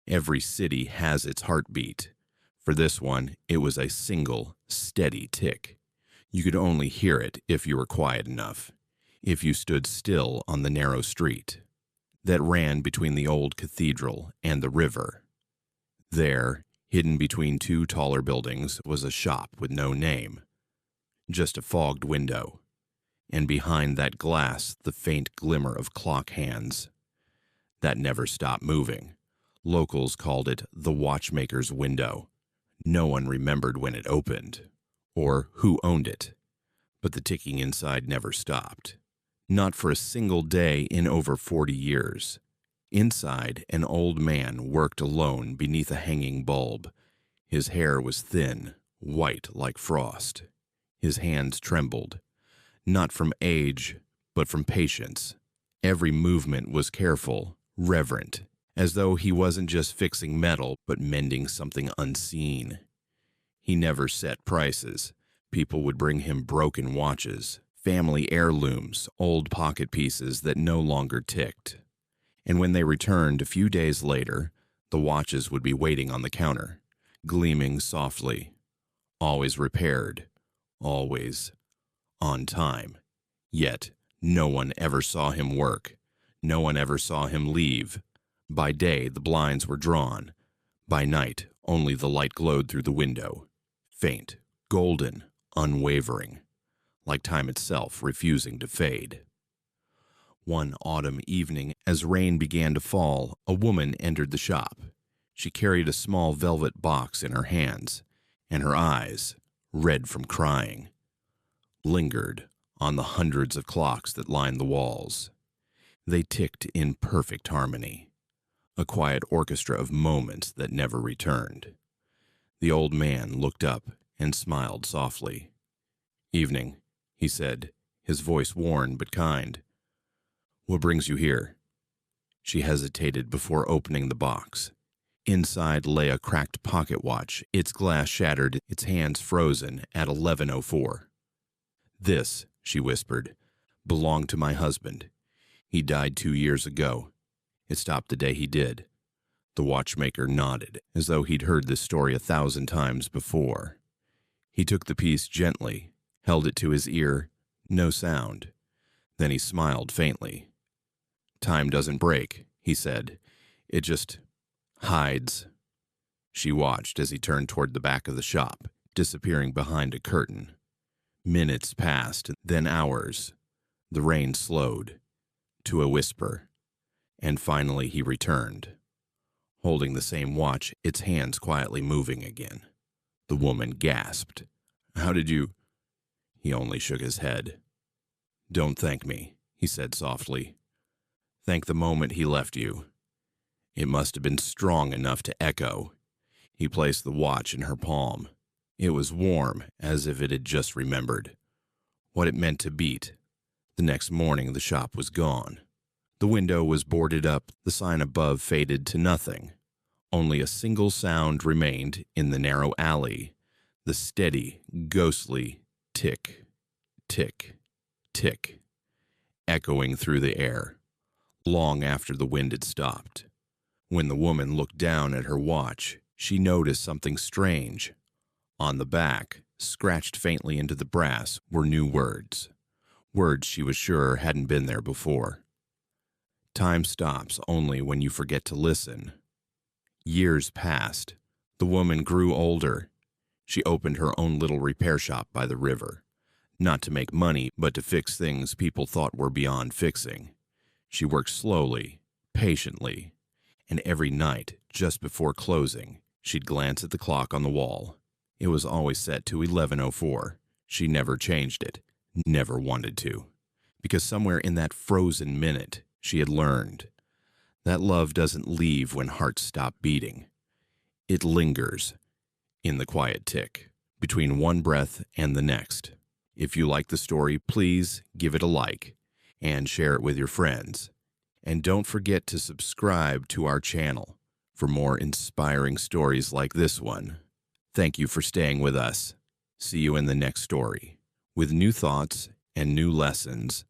Every city has its heartbeat. For this one, it was a single, steady tick. You could only hear it if you were quiet enough, if you stood still on the narrow street that ran between the old cathedral and the river. There, hidden between two taller buildings, was a shop with no name, just a fogged window, and behind that glass the faint glimmer of clock hands. That never stopped moving. Locals called it the Watchmaker's window. No one remembered when it opened, or who owned it, but the ticking inside never stopped. Not for a single day in over 40 years. Inside, an old man worked alone beneath a hanging bulb. His hair was thin, white like frost. His hands trembled, not from age, but from patience. Every movement was careful, reverent, as though he wasn't just fixing metal, but mending something unseen. He never set prices. People would bring him broken watches, family heirlooms, old pocket pieces that no longer ticked. And when they returned a few days later, the watches would be waiting on the counter, gleaming softly, always repaired, always on time. Yet no one ever saw him work. No one ever saw him leave. By day, the blinds were drawn. By night, only the light glowed through the window, faint, golden, unwavering, like time itself refusing to fade. One autumn evening, as rain began to fall, a woman entered the shop. She carried a small velvet box in her hands, and her eyes, red from crying, lingered on the hundreds of clocks that lined the walls. They ticked in perfect harmony, a quiet orchestra of moments that never returned. The old man looked up and smiled softly. "Evening," he said, his voice worn but kind. "What brings you here?" She hesitated before opening the box. Inside lay a cracked pocket watch, its glass shattered, its hands frozen at 11:04. "This," she whispered, "belonged to my husband. He died 2 years ago. It stopped the day he did." The watchmaker nodded, as though he'd heard this story 1,000 times before. He took the piece gently, held it to his ear, no sound. Then he smiled faintly. "Time doesn't break," he said. "It just hides." She watched as he turned toward the back of the shop, disappearing behind a curtain. Minutes passed, then hours. The rain slowed to a whisper, and finally he returned, holding the same watch, its hands quietly moving again. The woman gasped. "How did you—" He only shook his head. "Don't thank me," he said softly. "Thank the moment he left you. It must have been strong enough to echo." He placed the watch in her palm. It was warm, as if it had just remembered what it meant to beat. The next morning the shop was gone. The window was boarded up, the sign above faded to nothing. Only a single sound remained in the narrow alley, the steady, ghostly tick, tick, tick, echoing through the air, long after the wind had stopped. When the woman looked down at her watch, she noticed something strange. On the back, scratched faintly into the brass, were new words. Words she was sure hadn't been there before. "Time stops only when you forget to listen." Years passed. The woman grew older. She opened her own little repair shop by the river, not to make money, but to fix things people thought were beyond fixing. She worked slowly, patiently, and every night, just before closing, she'd glance at the clock on the wall. It was always set to 11:04. She never changed it, never wanted to, because somewhere in that frozen minute, she had learned that love doesn't leave when hearts stop beating. It lingers in the quiet tick, between one breath and the next. If you like the story, please give it a like and share it with your friends. And don't forget to subscribe to our channel for more inspiring stories like this one. Thank you for staying with us. See you in the next story, with new thoughts and new lessons